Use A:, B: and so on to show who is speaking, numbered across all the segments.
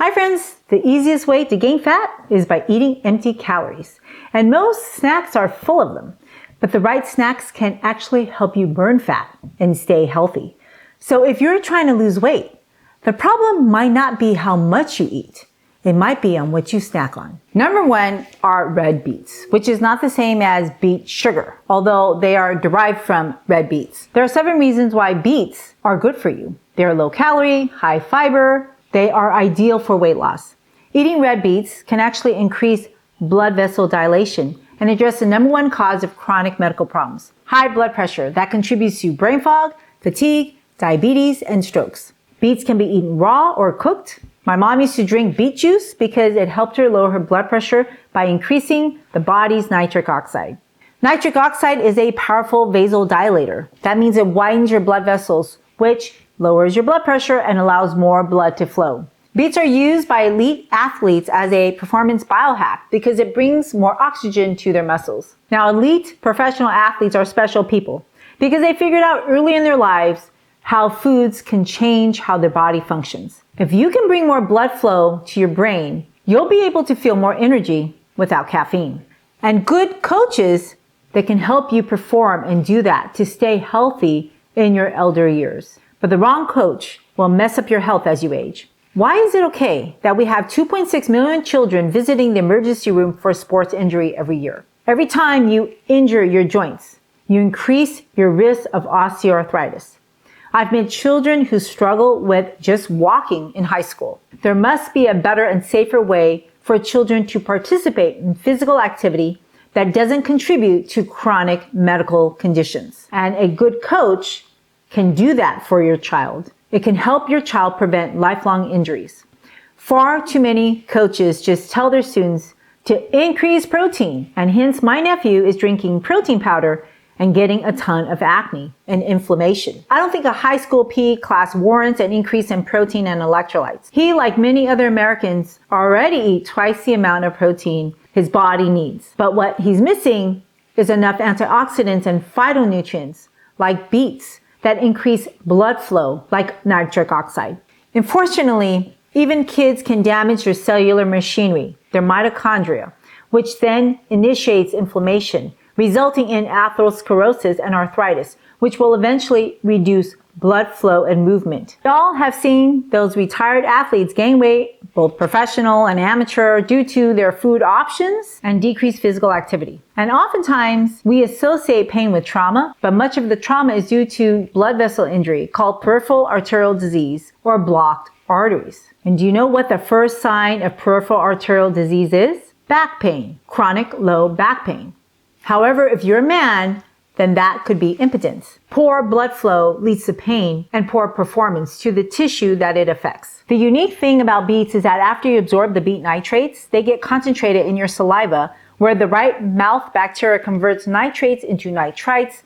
A: Hi friends, the easiest way to gain fat is by eating empty calories. And most snacks are full of them. But the right snacks can actually help you burn fat and stay healthy. So if you're trying to lose weight, the problem might not be how much you eat. It might be on what you snack on. Number one are red beets, which is not the same as beet sugar, although they are derived from red beets. There are 7 reasons why beets are good for you. They're low calorie, high fiber. They are ideal for weight loss. Eating red beets can actually increase blood vessel dilation and address the number one cause of chronic medical problems, high blood pressure that contributes to brain fog, fatigue, diabetes, and strokes. Beets can be eaten raw or cooked. My mom used to drink beet juice because it helped her lower her blood pressure by increasing the body's nitric oxide. Nitric oxide is a powerful vasodilator. That means it widens your blood vessels, which lowers your blood pressure and allows more blood to flow. Beets are used by elite athletes as a performance biohack because it brings more oxygen to their muscles. Now, elite professional athletes are special people because they figured out early in their lives how foods can change how their body functions. If you can bring more blood flow to your brain, you'll be able to feel more energy without caffeine. And good coaches that can help you perform and do that to stay healthy in your elder years. But the wrong coach will mess up your health as you age. Why is it okay that we have 2.6 million children visiting the emergency room for sports injury every year? Every time you injure your joints, you increase your risk of osteoarthritis. I've met children who struggle with just walking in high school. There must be a better and safer way for children to participate in physical activity that doesn't contribute to chronic medical conditions. And a good coach can do that for your child. It can help your child prevent lifelong injuries. Far too many coaches just tell their students to increase protein, and hence my nephew is drinking protein powder and getting a ton of acne and inflammation. I don't think a high school PE class warrants an increase in protein and electrolytes. He, like many other Americans, already eat twice the amount of protein his body needs. But what he's missing is enough antioxidants and phytonutrients like beets that increase blood flow like nitric oxide. Unfortunately, even kids can damage their cellular machinery, their mitochondria, which then initiates inflammation, resulting in atherosclerosis and arthritis, which will eventually reduce blood flow and movement. We all have seen those retired athletes gain weight, both professional and amateur, due to their food options and decreased physical activity. And oftentimes, we associate pain with trauma, but much of the trauma is due to blood vessel injury called peripheral arterial disease or blocked arteries. And do you know what the first sign of peripheral arterial disease is? Back pain, chronic low back pain. However, if you're a man, then that could be impotence. Poor blood flow leads to pain and poor performance to the tissue that it affects. The unique thing about beets is that after you absorb the beet nitrates, they get concentrated in your saliva, where the right mouth bacteria converts nitrates into nitrites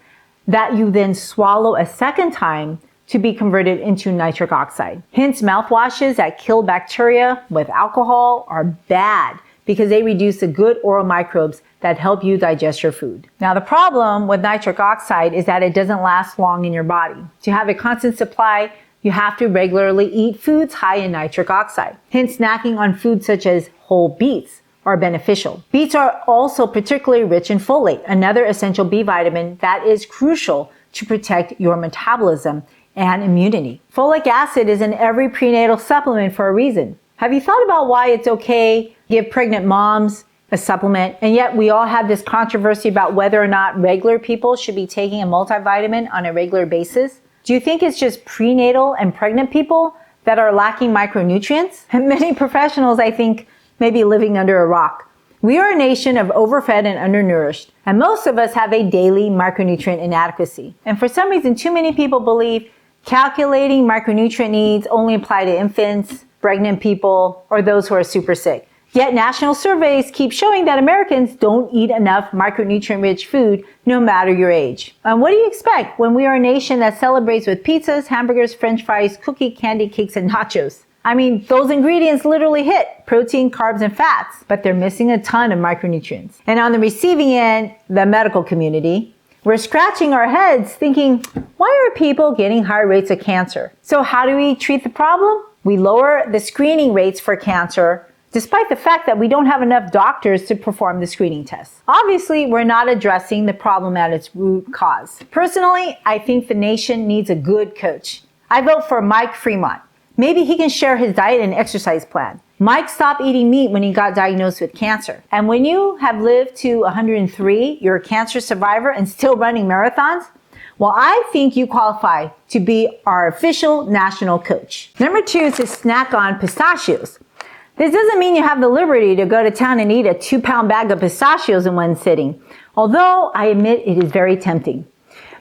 A: that you then swallow a second time to be converted into nitric oxide. Hence, mouthwashes that kill bacteria with alcohol are bad because they reduce the good oral microbes that help you digest your food. Now, the problem with nitric oxide is that it doesn't last long in your body. To have a constant supply, you have to regularly eat foods high in nitric oxide. Hence, snacking on foods such as whole beets are beneficial. Beets are also particularly rich in folate, another essential B vitamin that is crucial to protect your metabolism and immunity. Folic acid is in every prenatal supplement for a reason. Have you thought about why it's okay to give pregnant moms a supplement, and yet we all have this controversy about whether or not regular people should be taking a multivitamin on a regular basis? Do you think it's just prenatal and pregnant people that are lacking micronutrients? And many professionals, I think, may be living under a rock. We are a nation of overfed and undernourished, and most of us have a daily micronutrient inadequacy. And for some reason, too many people believe calculating micronutrient needs only apply to infants, pregnant people, or those who are super sick. Yet national surveys keep showing that Americans don't eat enough micronutrient-rich food no matter your age. And what do you expect when we are a nation that celebrates with pizzas, hamburgers, french fries, cookie, candy, cakes, and nachos? I mean, those ingredients literally hit protein, carbs, and fats, but they're missing a ton of micronutrients. And on the receiving end, the medical community, we're scratching our heads thinking, why are people getting higher rates of cancer? So how do we treat the problem? We lower the screening rates for cancer despite the fact that we don't have enough doctors to perform the screening tests. Obviously, we're not addressing the problem at its root cause. Personally, I think the nation needs a good coach. I vote for Mike Fremont. Maybe he can share his diet and exercise plan. Mike stopped eating meat when he got diagnosed with cancer. And when you have lived to 103, you're a cancer survivor and still running marathons, well, I think you qualify to be our official national coach. Number 2 is to snack on pistachios. This doesn't mean you have the liberty to go to town and eat a 2-pound bag of pistachios in one sitting, although I admit it is very tempting.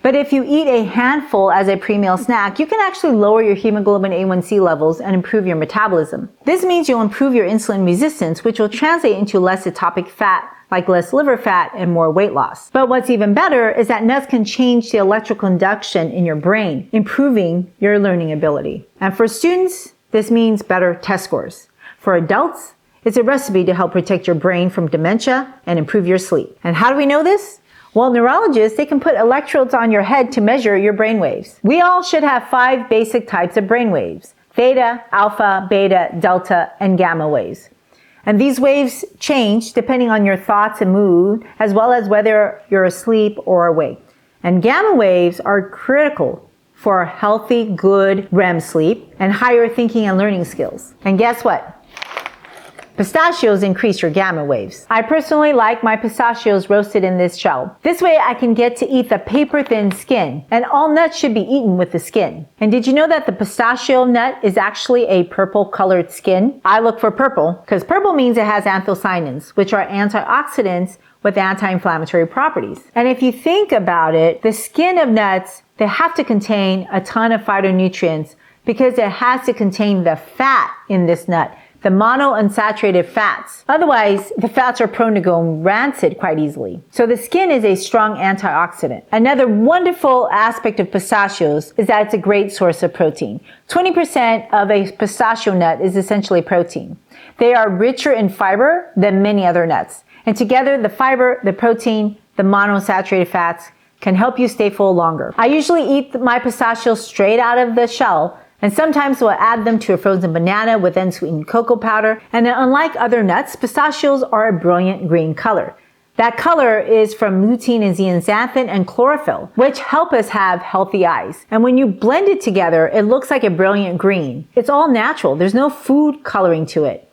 A: But if you eat a handful as a pre-meal snack, you can actually lower your hemoglobin A1C levels and improve your metabolism. This means you'll improve your insulin resistance, which will translate into less ectopic fat, like less liver fat and more weight loss. But what's even better is that nuts can change the electrical conduction in your brain, improving your learning ability. And for students, this means better test scores. For adults, it's a recipe to help protect your brain from dementia and improve your sleep. And how do we know this? Well, neurologists, they can put electrodes on your head to measure your brain waves. We all should have 5 basic types of brain waves: theta, alpha, beta, delta, and gamma waves. And these waves change depending on your thoughts and mood, as well as whether you're asleep or awake. And gamma waves are critical for healthy, good REM sleep and higher thinking and learning skills. And guess what? Pistachios increase your gamma waves. I personally like my pistachios roasted in this shell. This way I can get to eat the paper-thin skin, and all nuts should be eaten with the skin. And did you know that the pistachio nut is actually a purple-colored skin? I look for purple because purple means it has anthocyanins, which are antioxidants with anti-inflammatory properties. And if you think about it, the skin of nuts, they have to contain a ton of phytonutrients because it has to contain the fat in this nut, the monounsaturated fats. Otherwise, the fats are prone to go rancid quite easily. So the skin is a strong antioxidant. Another wonderful aspect of pistachios is that it's a great source of protein. 20% of a pistachio nut is essentially protein. They are richer in fiber than many other nuts. And together, the fiber, the protein, the monounsaturated fats can help you stay full longer. I usually eat my pistachios straight out of the shell, and sometimes we'll add them to a frozen banana with unsweetened cocoa powder. And unlike other nuts, pistachios are a brilliant green color. That color is from lutein and zeaxanthin and chlorophyll, which help us have healthy eyes. And when you blend it together, it looks like a brilliant green. It's all natural. There's no food coloring to it.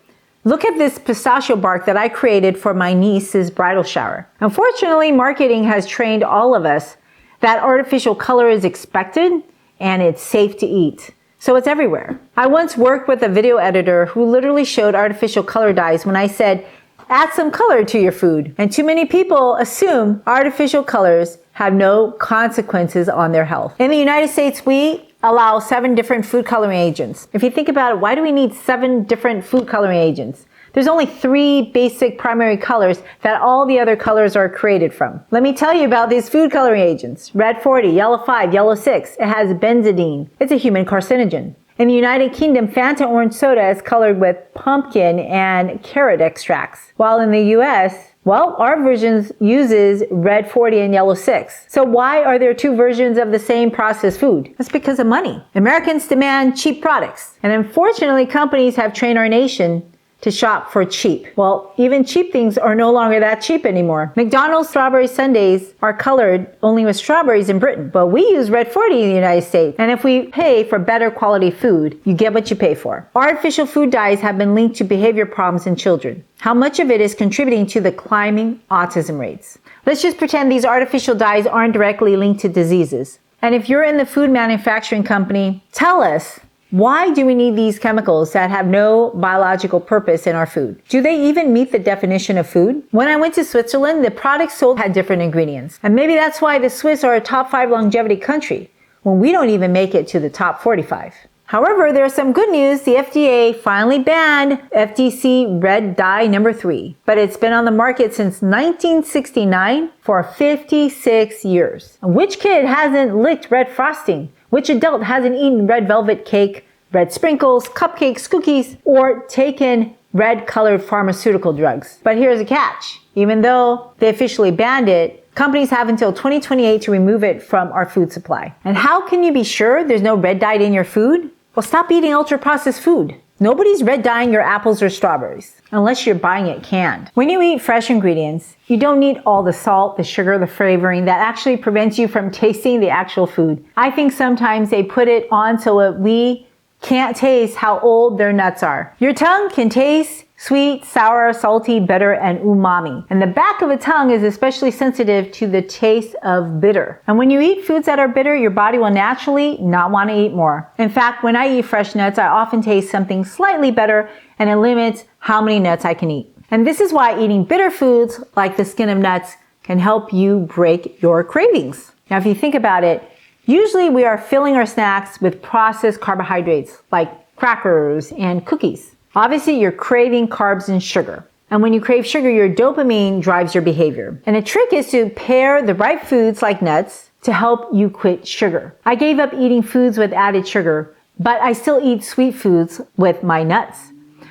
A: Look at this pistachio bark that I created for my niece's bridal shower. Unfortunately, marketing has trained all of us that artificial color is expected and it's safe to eat. So it's everywhere. I once worked with a video editor who literally showed artificial color dyes when I said, add some color to your food. And too many people assume artificial colors have no consequences on their health. In the United States, we allow 7 different food coloring agents. If you think about it, why do we need 7 different food coloring agents? There's only 3 basic primary colors that all the other colors are created from. Let me tell you about these food coloring agents. Red 40, yellow 5, yellow 6. It has benzidine. It's a human carcinogen. In the United Kingdom, Fanta orange soda is colored with pumpkin and carrot extracts. While in the US, well, our version uses red 40 and yellow 6. So why are there 2 versions of the same processed food? That's because of money. Americans demand cheap products. And unfortunately, companies have trained our nation to shop for cheap. Well, even cheap things are no longer that cheap anymore. McDonald's strawberry sundaes are colored only with strawberries in Britain, but we use red 40 in the United States. And if we pay for better quality food, you get what you pay for. Artificial food dyes have been linked to behavior problems in children. How much of it is contributing to the climbing autism rates? Let's just pretend these artificial dyes aren't directly linked to diseases. And if you're in the food manufacturing company, tell us, why do we need these chemicals that have no biological purpose in our food? Do they even meet the definition of food? When I went to Switzerland, the products sold had different ingredients. And maybe that's why the Swiss are a top 5 longevity country, when we don't even make it to the top 45. However, there's some good news. The FDA finally banned FDC red dye number 3, but it's been on the market since 1969 for 56 years. And which kid hasn't licked red frosting? Which adult hasn't eaten red velvet cake, red sprinkles, cupcakes, cookies, or taken red-colored pharmaceutical drugs? But here's a catch. Even though they officially banned it, companies have until 2028 to remove it from our food supply. And how can you be sure there's no red dye in your food? Well, stop eating ultra-processed food. Nobody's red dyeing your apples or strawberries, unless you're buying it canned. When you eat fresh ingredients, you don't need all the salt, the sugar, the flavoring that actually prevents you from tasting the actual food. I think sometimes they put it on so that we can't taste how old their nuts are. Your tongue can taste sweet, sour, salty, bitter, and umami. And the back of the tongue is especially sensitive to the taste of bitter. And when you eat foods that are bitter, your body will naturally not want to eat more. In fact, when I eat fresh nuts, I often taste something slightly better, and it limits how many nuts I can eat. And this is why eating bitter foods like the skin of nuts can help you break your cravings. Now, if you think about it, usually we are filling our snacks with processed carbohydrates like crackers and cookies. Obviously, you're craving carbs and sugar. And when you crave sugar, your dopamine drives your behavior. And the trick is to pair the right foods like nuts to help you quit sugar. I gave up eating foods with added sugar, but I still eat sweet foods with my nuts.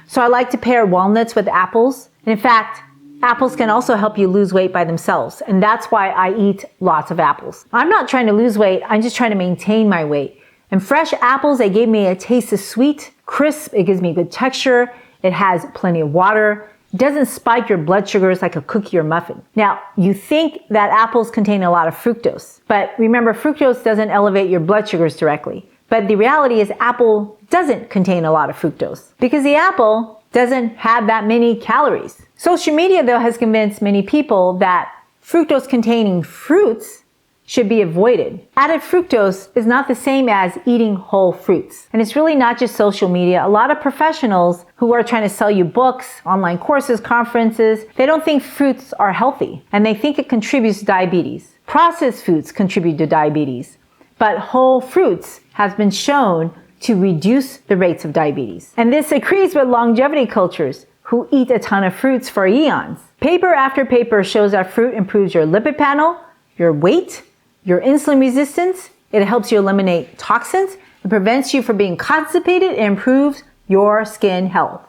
A: So I like to pair walnuts with apples. And in fact, apples can also help you lose weight by themselves. And that's why I eat lots of apples. I'm not trying to lose weight. I'm just trying to maintain my weight. And fresh apples, they gave me a taste of sweet, crisp. It gives me good texture. It has plenty of water. It doesn't spike your blood sugars like a cookie or muffin. Now, you think that apples contain a lot of fructose. But remember, fructose doesn't elevate your blood sugars directly. But the reality is apple doesn't contain a lot of fructose because the apple doesn't have that many calories. Social media, though, has convinced many people that fructose-containing fruits should be avoided. Added fructose is not the same as eating whole fruits. And it's really not just social media. A lot of professionals who are trying to sell you books, online courses, conferences, they don't think fruits are healthy. And they think it contributes to diabetes. Processed foods contribute to diabetes. But whole fruits have been shown to reduce the rates of diabetes. And this agrees with longevity cultures who eat a ton of fruits for eons. Paper after paper shows that fruit improves your lipid panel, your weight, your insulin resistance. It helps you eliminate toxins. It prevents you from being constipated and improves your skin health.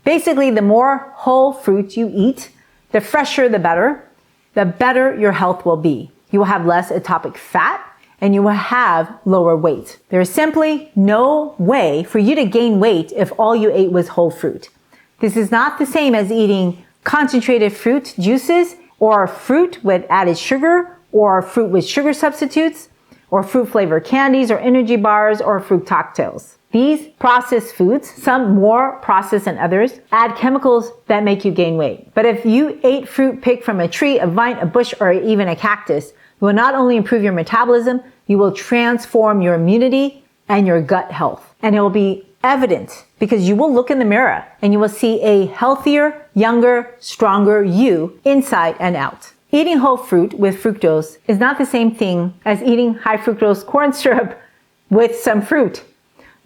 A: Basically, the more whole fruits you eat, the fresher the better your health will be. You will have less atopic fat and you will have lower weight. There is simply no way for you to gain weight if all you ate was whole fruit. This is not the same as eating concentrated fruit juices or fruit with added sugar or fruit with sugar substitutes, or fruit flavored candies or energy bars or fruit cocktails. These processed foods, some more processed than others, add chemicals that make you gain weight. But if you ate fruit picked from a tree, a vine, a bush, or even a cactus, you will not only improve your metabolism, you will transform your immunity and your gut health. And it will be evident because you will look in the mirror and you will see a healthier, younger, stronger you inside and out. Eating whole fruit with fructose is not the same thing as eating high fructose corn syrup with some fruit.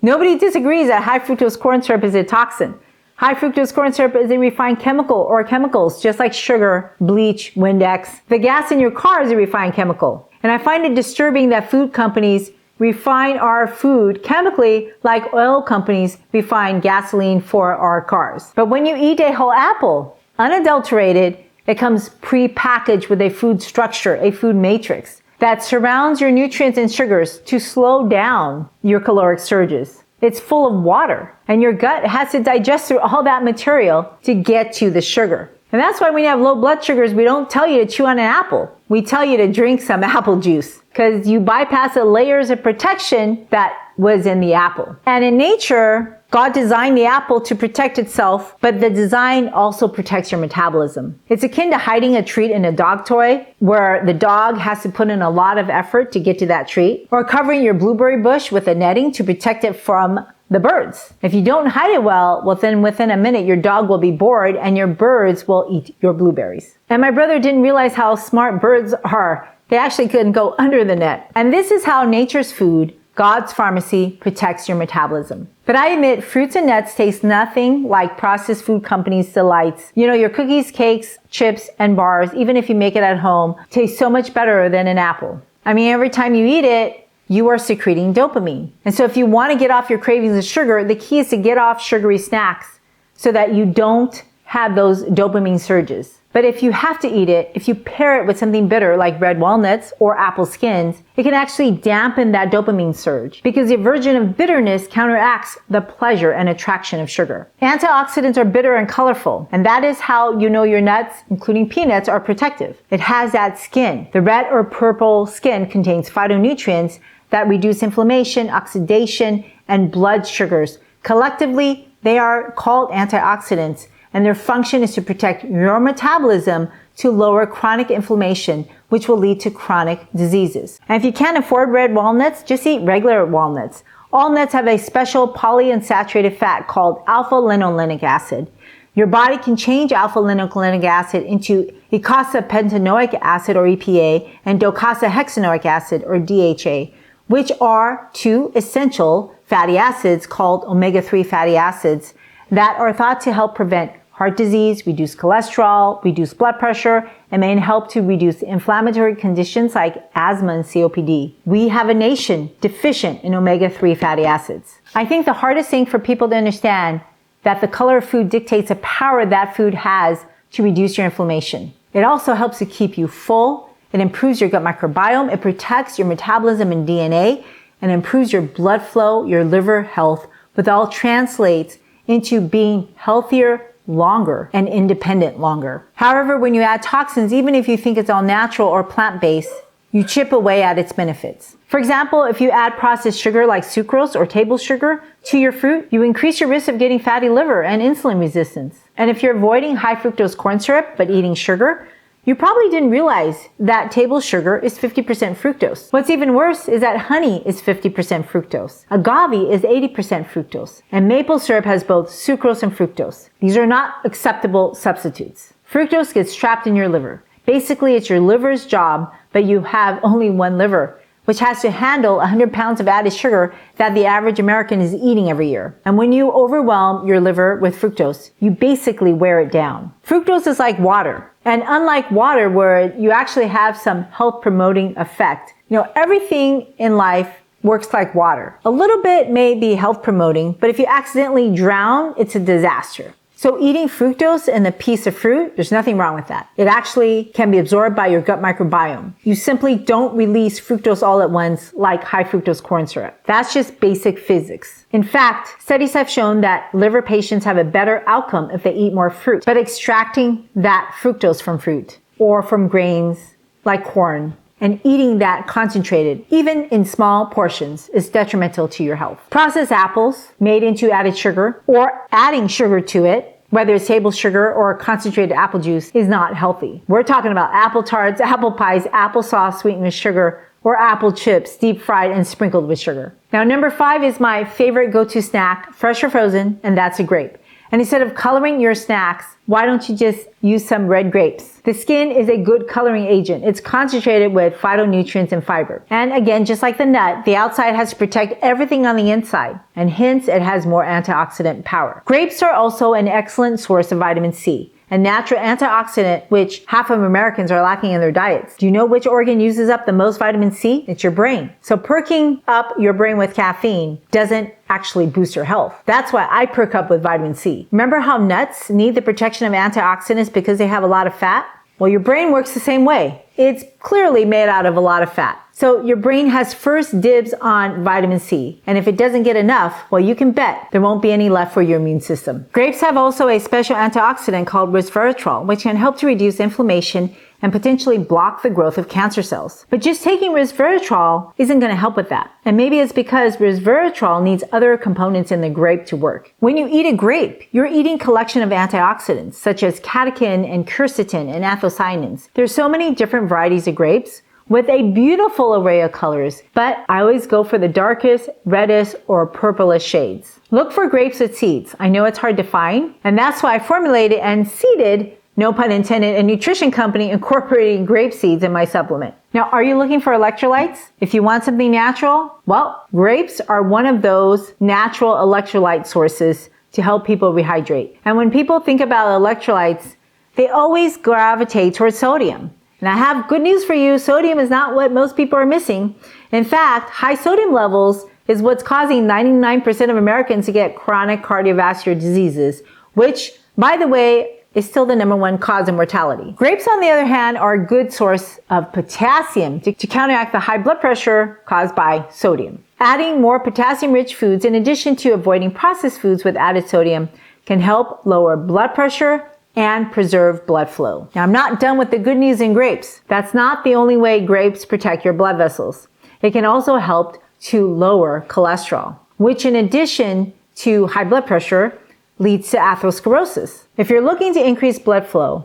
A: Nobody disagrees that high fructose corn syrup is a toxin. High fructose corn syrup is a refined chemical or chemicals, just like sugar, bleach, Windex. The gas in your car is a refined chemical. And I find it disturbing that food companies refine our food chemically like oil companies refine gasoline for our cars. But when you eat a whole apple, unadulterated, it comes pre-packaged with a food structure, a food matrix that surrounds your nutrients and sugars to slow down your caloric surges. It's full of water and your gut has to digest through all that material to get to the sugar. And that's why when you have low blood sugars, we don't tell you to chew on an apple. We tell you to drink some apple juice because you bypass the layers of protection that was in the apple. And in nature, God designed the apple to protect itself, but the design also protects your metabolism. It's akin to hiding a treat in a dog toy where the dog has to put in a lot of effort to get to that treat, or covering your blueberry bush with a netting to protect it from the birds. If you don't hide it well, then within a minute your dog will be bored and your birds will eat your blueberries. And my brother didn't realize how smart birds are. They actually couldn't go under the net. And this is how nature's food, God's pharmacy, protects your metabolism. But I admit, fruits and nuts taste nothing like processed food companies' delights. You know, your cookies, cakes, chips, and bars, even if you make it at home, taste so much better than an apple. I mean, every time you eat it, you are secreting dopamine. And so if you want to get off your cravings of sugar, the key is to get off sugary snacks so that you don't have those dopamine surges. But if you have to eat it, if you pair it with something bitter like red walnuts or apple skins, it can actually dampen that dopamine surge because the aversion of bitterness counteracts the pleasure and attraction of sugar. Antioxidants are bitter and colorful, and that is how you know your nuts, including peanuts, are protective. It has that skin. The red or purple skin contains phytonutrients that reduce inflammation, oxidation, and blood sugars. Collectively, they are called antioxidants, and their function is to protect your metabolism to lower chronic inflammation, which will lead to chronic diseases. And if you can't afford red walnuts, just eat regular walnuts. All nuts have a special polyunsaturated fat called alpha-linolenic acid. Your body can change alpha-linolenic acid into eicosapentaenoic acid, or EPA, and docosahexaenoic acid, or DHA, which are two essential fatty acids called omega-3 fatty acids that are thought to help prevent heart disease, reduce cholesterol, reduce blood pressure, and may help to reduce inflammatory conditions like asthma and COPD. We have a nation deficient in omega-3 fatty acids. I think the hardest thing for people to understand that the color of food dictates the power that food has to reduce your inflammation. It also helps to keep you full. It improves your gut microbiome. It protects your metabolism and DNA, and improves your blood flow, your liver health, which all translates into being healthier longer and independent longer. However, when you add toxins, even if you think it's all natural or plant-based, you chip away at its benefits. For example, if you add processed sugar like sucrose or table sugar to your fruit, you increase your risk of getting fatty liver and insulin resistance. And if you're avoiding high fructose corn syrup but eating sugar, you probably didn't realize that table sugar is 50% fructose. What's even worse is that honey is 50% fructose. Agave is 80% fructose. And maple syrup has both sucrose and fructose. These are not acceptable substitutes. Fructose gets trapped in your liver. Basically, it's your liver's job, but you have only one liver, which has to handle 100 pounds of added sugar that the average American is eating every year. And when you overwhelm your liver with fructose, you basically wear it down. Fructose is like water. And unlike water, where you actually have some health promoting effect, everything in life works like water. A little bit may be health promoting, but if you accidentally drown, it's a disaster. So eating fructose in a piece of fruit, there's nothing wrong with that. It actually can be absorbed by your gut microbiome. You simply don't release fructose all at once like high fructose corn syrup. That's just basic physics. In fact, studies have shown that liver patients have a better outcome if they eat more fruit. But extracting that fructose from fruit or from grains like corn and eating that concentrated, even in small portions, is detrimental to your health. Processed apples made into added sugar or adding sugar to it, whether it's table sugar or concentrated apple juice, is not healthy. We're talking about apple tarts, apple pies, applesauce sweetened with sugar, or apple chips deep fried and sprinkled with sugar. Now, number 5 is my favorite go-to snack, fresh or frozen, and that's a grape. And instead of coloring your snacks, why don't you just use some red grapes? The skin is a good coloring agent. It's concentrated with phytonutrients and fiber. And again, just like the nut, the outside has to protect everything on the inside, and hence it has more antioxidant power. Grapes are also an excellent source of vitamin C, a natural antioxidant which half of Americans are lacking in their diets. Do you know which organ uses up the most vitamin C? It's your brain. So perking up your brain with caffeine doesn't actually boost your health. That's why I perk up with vitamin C. Remember how nuts need the protection of antioxidants because they have a lot of fat? Well, your brain works the same way. It's clearly made out of a lot of fat. So your brain has first dibs on vitamin C. And if it doesn't get enough, well, you can bet there won't be any left for your immune system. Grapes have also a special antioxidant called resveratrol, which can help to reduce inflammation and potentially block the growth of cancer cells. But just taking resveratrol isn't going to help with that. And maybe it's because resveratrol needs other components in the grape to work. When you eat a grape, you're eating a collection of antioxidants such as catechin and quercetin and anthocyanins. There's so many different varieties of grapes with a beautiful array of colors, but I always go for the darkest, reddest, or purplish shades. Look for grapes with seeds. I know it's hard to find, and that's why I formulated and seeded, no pun intended, a nutrition company incorporating grape seeds in my supplement. Now, are you looking for electrolytes? If you want something natural, well, grapes are one of those natural electrolyte sources to help people rehydrate. And when people think about electrolytes, they always gravitate towards sodium. And I have good news for you. Sodium is not what most people are missing. In fact, high sodium levels is what's causing 99% of Americans to get chronic cardiovascular diseases, which, by the way, is still the #1 cause of mortality. Grapes, on the other hand, are a good source of potassium to counteract the high blood pressure caused by sodium. Adding more potassium-rich foods in addition to avoiding processed foods with added sodium can help lower blood pressure and preserve blood flow. Now, I'm not done with the good news in grapes. That's not the only way grapes protect your blood vessels. It can also help to lower cholesterol, which in addition to high blood pressure leads to atherosclerosis. If you're looking to increase blood flow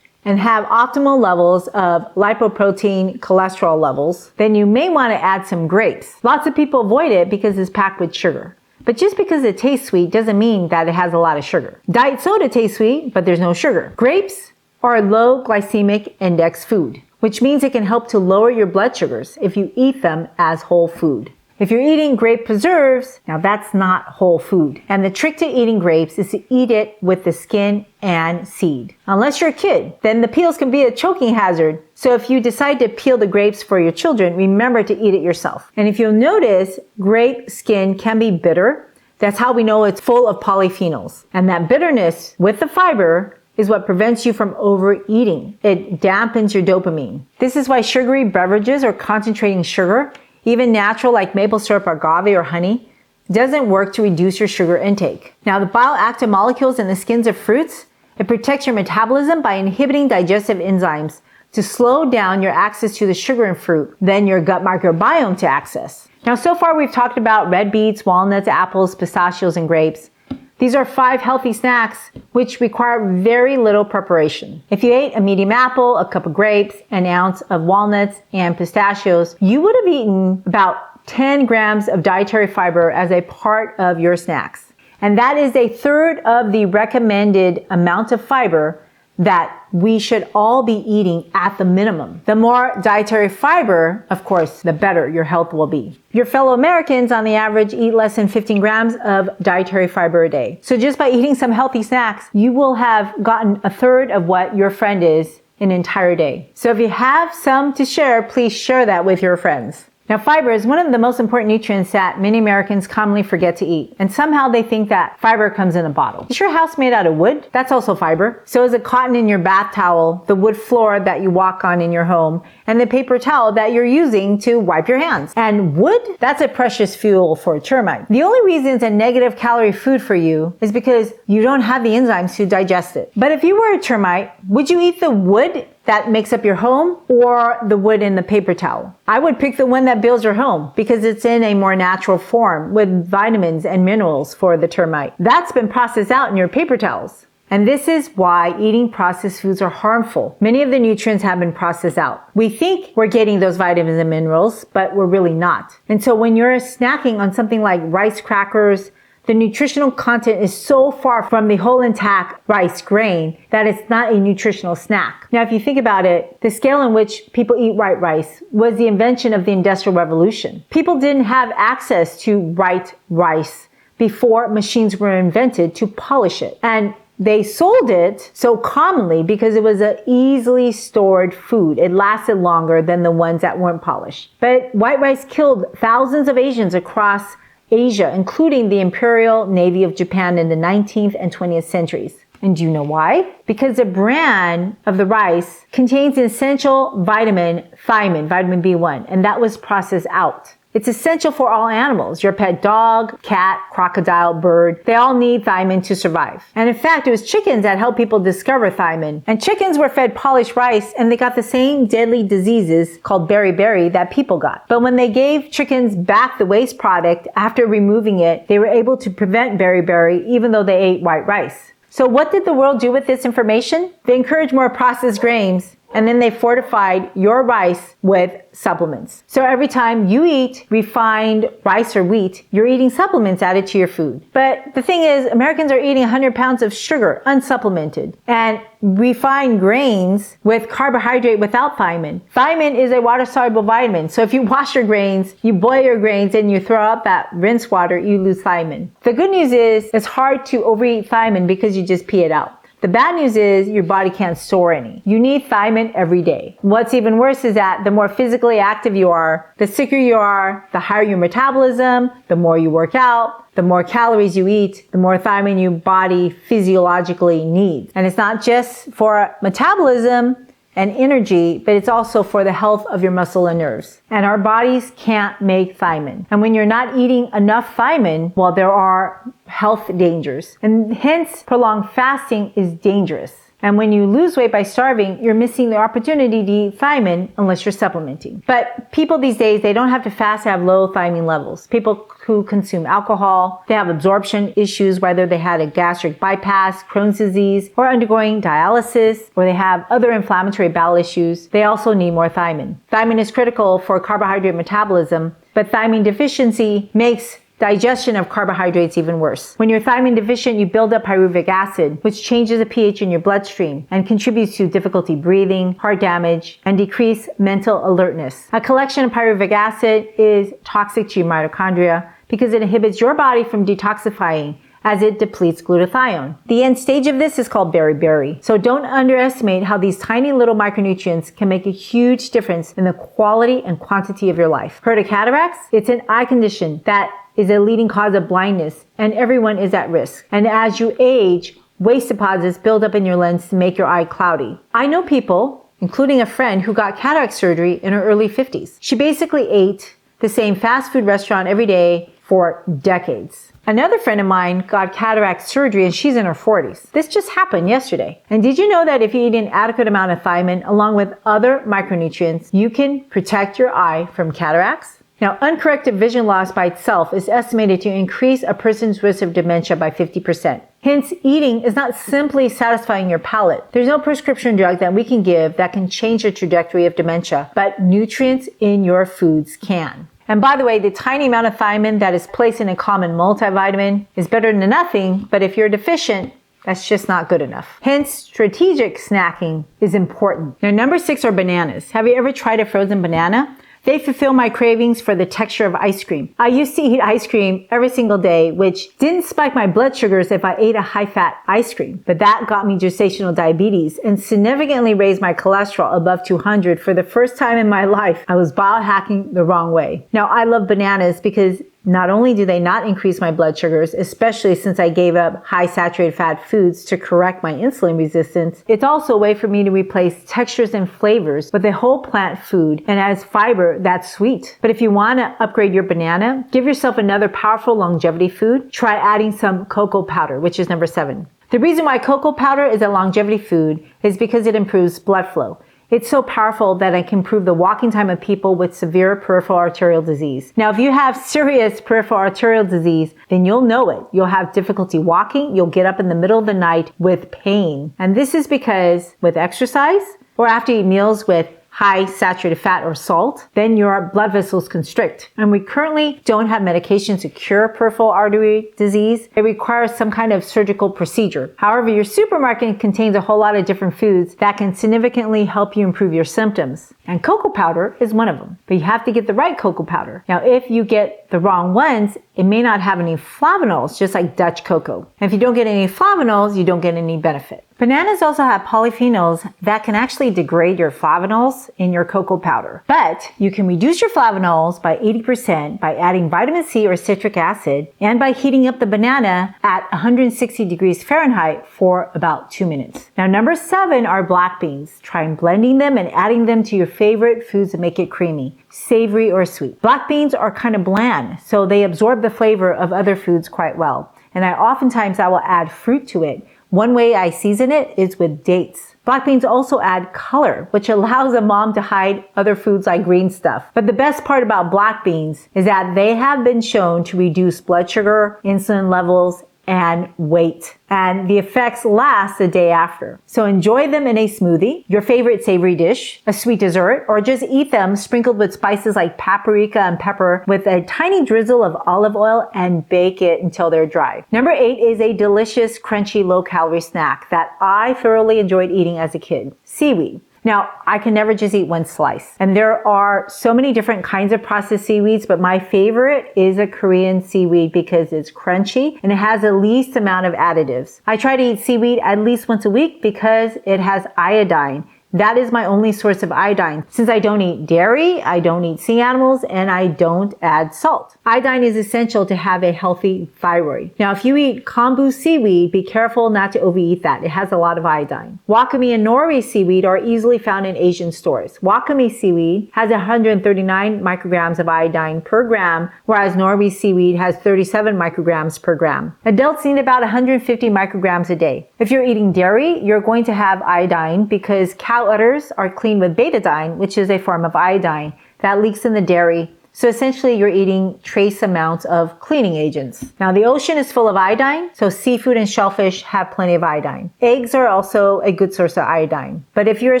A: and have optimal levels of lipoprotein cholesterol levels, then you may want to add some grapes. Lots of people avoid it because it's packed with sugar. But just because it tastes sweet doesn't mean that it has a lot of sugar. Diet soda tastes sweet, but there's no sugar. Grapes are a low glycemic index food, which means it can help to lower your blood sugars if you eat them as whole food. If you're eating grape preserves, now that's not whole food. And the trick to eating grapes is to eat it with the skin and seed. Unless you're a kid, then the peels can be a choking hazard. So if you decide to peel the grapes for your children, remember to eat it yourself. And if you'll notice, grape skin can be bitter. That's how we know it's full of polyphenols. And that bitterness with the fiber is what prevents you from overeating. It dampens your dopamine. This is why sugary beverages or concentrating sugar, even natural like maple syrup, agave, or honey, doesn't work to reduce your sugar intake. Now, the bioactive molecules in the skins of fruits, it protects your metabolism by inhibiting digestive enzymes to slow down your access to the sugar in fruit, then your gut microbiome to access. Now, so far we've talked about red beets, walnuts, apples, pistachios, and grapes. These are 5 healthy snacks which require very little preparation. If you ate a medium apple, a cup of grapes, an ounce of walnuts, and pistachios, you would have eaten about 10 grams of dietary fiber as a part of your snacks. And that is 1/3 of the recommended amount of fiber that we should all be eating at the minimum. The more dietary fiber, of course, the better your health will be. Your fellow Americans, on the average, eat less than 15 grams of dietary fiber a day. So just by eating some healthy snacks, you will have gotten 1/3 of what your friend is an entire day. So if you have some to share, please share that with your friends. Now, fiber is one of the most important nutrients that many Americans commonly forget to eat. And somehow they think that fiber comes in a bottle. Is your house made out of wood? That's also fiber. So is the cotton in your bath towel, the wood floor that you walk on in your home, and the paper towel that you're using to wipe your hands. And wood? That's a precious fuel for a termite. The only reason it's a negative calorie food for you is because you don't have the enzymes to digest it. But if you were a termite, would you eat the wood that makes up your home or the wood in the paper towel? I would pick the one that builds your home because it's in a more natural form with vitamins and minerals for the termite. That's been processed out in your paper towels. And this is why eating processed foods are harmful. Many of the nutrients have been processed out. We think we're getting those vitamins and minerals, but we're really not. And so when you're snacking on something like rice crackers, the nutritional content is so far from the whole intact rice grain that it's not a nutritional snack. Now, if you think about it, the scale in which people eat white rice was the invention of the Industrial Revolution. People didn't have access to white rice before machines were invented to polish it. And they sold it so commonly because it was an easily stored food. It lasted longer than the ones that weren't polished. But white rice killed thousands of Asians across Asia, including the Imperial Navy of Japan in the 19th and 20th centuries. And do you know why? Because the bran of the rice contains an essential vitamin, thiamine, vitamin B1, and that was processed out. It's essential for all animals. Your pet dog, cat, crocodile, bird, they all need thiamine to survive. And in fact, it was chickens that helped people discover thiamine. And chickens were fed polished rice and they got the same deadly diseases called beriberi that people got. But when they gave chickens back the waste product after removing it, they were able to prevent beriberi even though they ate white rice. So what did the world do with this information? They encouraged more processed grains, and then they fortified your rice with supplements. So every time you eat refined rice or wheat, you're eating supplements added to your food. But the thing is, Americans are eating 100 pounds of sugar, unsupplemented, and refined grains with carbohydrate without thiamine. Thiamine is a water-soluble vitamin. So if you wash your grains, you boil your grains, and you throw out that rinse water, you lose thiamine. The good news is it's hard to overeat thiamine because you just pee it out. The bad news is your body can't store any. You need thiamine every day. What's even worse is that the more physically active you are, the sicker you are, the higher your metabolism, the more you work out, the more calories you eat, the more thiamine your body physiologically needs. And it's not just for metabolism and energy, but it's also for the health of your muscle and nerves. And our bodies can't make thiamine. And when you're not eating enough thiamine, well, there are health dangers. And hence, prolonged fasting is dangerous. And when you lose weight by starving, you're missing the opportunity to eat thiamine unless you're supplementing. But people these days, they don't have to fast to have low thiamine levels. People who consume alcohol, they have absorption issues, whether they had a gastric bypass, Crohn's disease, or undergoing dialysis, or they have other inflammatory bowel issues. They also need more thiamine. Thiamine is critical for carbohydrate metabolism, but thiamine deficiency makes digestion of carbohydrates even worse. When you're thiamine deficient, you build up pyruvic acid, which changes the pH in your bloodstream and contributes to difficulty breathing, heart damage, and decreased mental alertness. A collection of pyruvic acid is toxic to your mitochondria because it inhibits your body from detoxifying as it depletes glutathione. The end stage of this is called beriberi. So don't underestimate how these tiny little micronutrients can make a huge difference in the quality and quantity of your life. Heard of cataracts? It's an eye condition that is a leading cause of blindness, and everyone is at risk. And as you age, waste deposits build up in your lens to make your eye cloudy. I know people, including a friend, who got cataract surgery in her early 50s. She basically ate the same fast food restaurant every day for decades. Another friend of mine got cataract surgery and she's in her 40s. This just happened yesterday. And did you know that if you eat an adequate amount of thiamine along with other micronutrients, you can protect your eye from cataracts? Now, uncorrected vision loss by itself is estimated to increase a person's risk of dementia by 50%. Hence, eating is not simply satisfying your palate. There's no prescription drug that we can give that can change the trajectory of dementia, but nutrients in your foods can. And by the way, the tiny amount of thiamine that is placed in a common multivitamin is better than nothing, but if you're deficient, that's just not good enough. Hence, strategic snacking is important. Now, number 6 are bananas. Have you ever tried a frozen banana? They fulfill my cravings for the texture of ice cream. I used to eat ice cream every single day, which didn't spike my blood sugars if I ate a high-fat ice cream. But that got me gestational diabetes and significantly raised my cholesterol above 200 for the first time in my life. I was biohacking the wrong way. Now, I love bananas because not only do they not increase my blood sugars, especially since I gave up high saturated fat foods to correct my insulin resistance, it's also a way for me to replace textures and flavors with a whole plant food and as fiber that's sweet. But if you want to upgrade your banana, give yourself another powerful longevity food. Try adding some cocoa powder, which is number 7. The reason why cocoa powder is a longevity food is because it improves blood flow. It's so powerful that it can improve the walking time of people with severe peripheral arterial disease. Now, if you have serious peripheral arterial disease, then you'll know it. You'll have difficulty walking. You'll get up in the middle of the night with pain. And this is because with exercise or after you eat meals with high saturated fat or salt, then your blood vessels constrict. And we currently don't have medications to cure peripheral artery disease. It requires some kind of surgical procedure. However, your supermarket contains a whole lot of different foods that can significantly help you improve your symptoms. And cocoa powder is one of them. But you have to get the right cocoa powder. Now, if you get the wrong ones, it may not have any flavonols, just like Dutch cocoa. And if you don't get any flavonols, you don't get any benefit. Bananas also have polyphenols that can actually degrade your flavonols in your cocoa powder. But you can reduce your flavonols by 80% by adding vitamin C or citric acid and by heating up the banana at 160 degrees Fahrenheit for about 2 minutes. Now, number 7 are black beans. Try blending them and adding them to your favorite foods to make it creamy, savory or sweet. Black beans are kind of bland, so they absorb the flavor of other foods quite well. And oftentimes I will add fruit to it. One way I season it is with dates. Black beans also add color, which allows a mom to hide other foods like green stuff. But the best part about black beans is that they have been shown to reduce blood sugar, insulin levels, and weight. And the effects last the day after. So enjoy them in a smoothie, your favorite savory dish, a sweet dessert, or just eat them sprinkled with spices like paprika and pepper with a tiny drizzle of olive oil and bake it until they're dry. Number 8 is a delicious, crunchy, low-calorie snack that I thoroughly enjoyed eating as a kid. Seaweed. Now, I can never just eat one slice. And there are so many different kinds of processed seaweeds, but my favorite is a Korean seaweed because it's crunchy and it has the least amount of additives. I try to eat seaweed at least once a week because it has iodine. That is my only source of iodine. Since I don't eat dairy, I don't eat sea animals, and I don't add salt. Iodine is essential to have a healthy thyroid. Now, if you eat kombu seaweed, be careful not to overeat that. It has a lot of iodine. Wakame and nori seaweed are easily found in Asian stores. Wakame seaweed has 139 micrograms of iodine per gram, whereas nori seaweed has 37 micrograms per gram. Adults need about 150 micrograms a day. If you're eating dairy, you're going to have iodine because cow udders are cleaned with betadine, which is a form of iodine that leaks in the dairy. So essentially you're eating trace amounts of cleaning agents. Now the ocean is full of iodine, so seafood and shellfish have plenty of iodine. Eggs are also a good source of iodine. But if you're a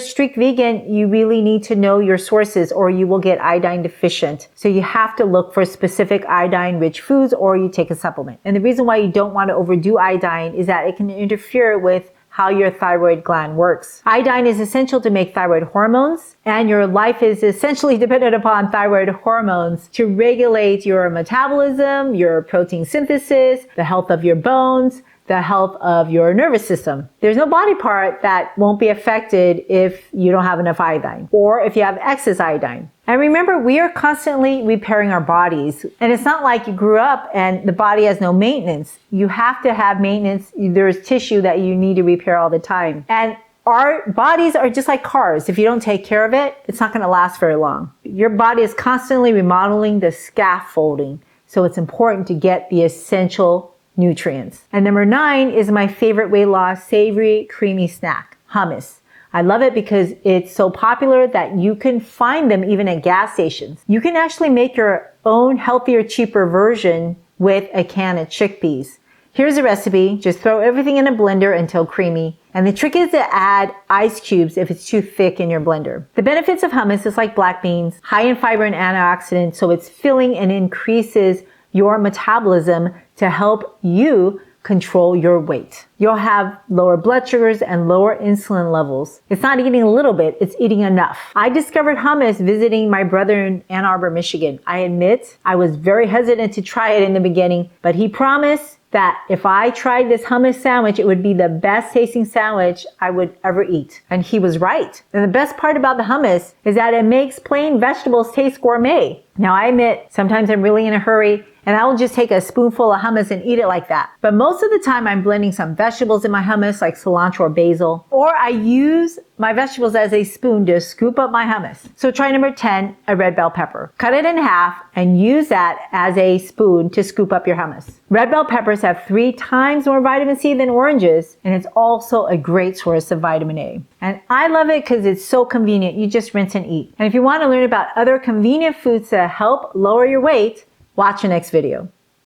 A: strict vegan, you really need to know your sources or you will get iodine deficient. So you have to look for specific iodine-rich foods or you take a supplement. And the reason why you don't want to overdo iodine is that it can interfere with how your thyroid gland works. Iodine is essential to make thyroid hormones, and your life is essentially dependent upon thyroid hormones to regulate your metabolism, your protein synthesis, the health of your bones, the health of your nervous system. There's no body part that won't be affected if you don't have enough iodine or if you have excess iodine. And remember, we are constantly repairing our bodies. And it's not like you grew up and the body has no maintenance. You have to have maintenance. There's tissue that you need to repair all the time. And our bodies are just like cars. If you don't take care of it, it's not going to last very long. Your body is constantly remodeling the scaffolding. So it's important to get the essential nutrients. And number 9 is my favorite weight loss savory creamy snack, hummus. I love it because it's so popular that you can find them even at gas stations. You can actually make your own healthier, cheaper version with a can of chickpeas. Here's a recipe. Just throw everything in a blender until creamy. And the trick is to add ice cubes if it's too thick in your blender. The benefits of hummus is like black beans, high in fiber and antioxidants, so it's filling and increases your metabolism to help you control your weight. You'll have lower blood sugars and lower insulin levels. It's not eating a little bit, it's eating enough. I discovered hummus visiting my brother in Ann Arbor, Michigan. I admit I was very hesitant to try it in the beginning, but he promised that if I tried this hummus sandwich, it would be the best tasting sandwich I would ever eat. And he was right. And the best part about the hummus is that it makes plain vegetables taste gourmet. Now I admit, sometimes I'm really in a hurry and I will just take a spoonful of hummus and eat it like that. But most of the time I'm blending some vegetables in my hummus like cilantro or basil, or I use my vegetables as a spoon to scoop up my hummus. So try number 10, a red bell pepper. Cut it in half and use that as a spoon to scoop up your hummus. Red bell peppers have 3 times more vitamin C than oranges, and it's also a great source of vitamin A. And I love it because it's so convenient. You just rinse and eat. And if you want to learn about other convenient foods to help lower your weight, watch the next video.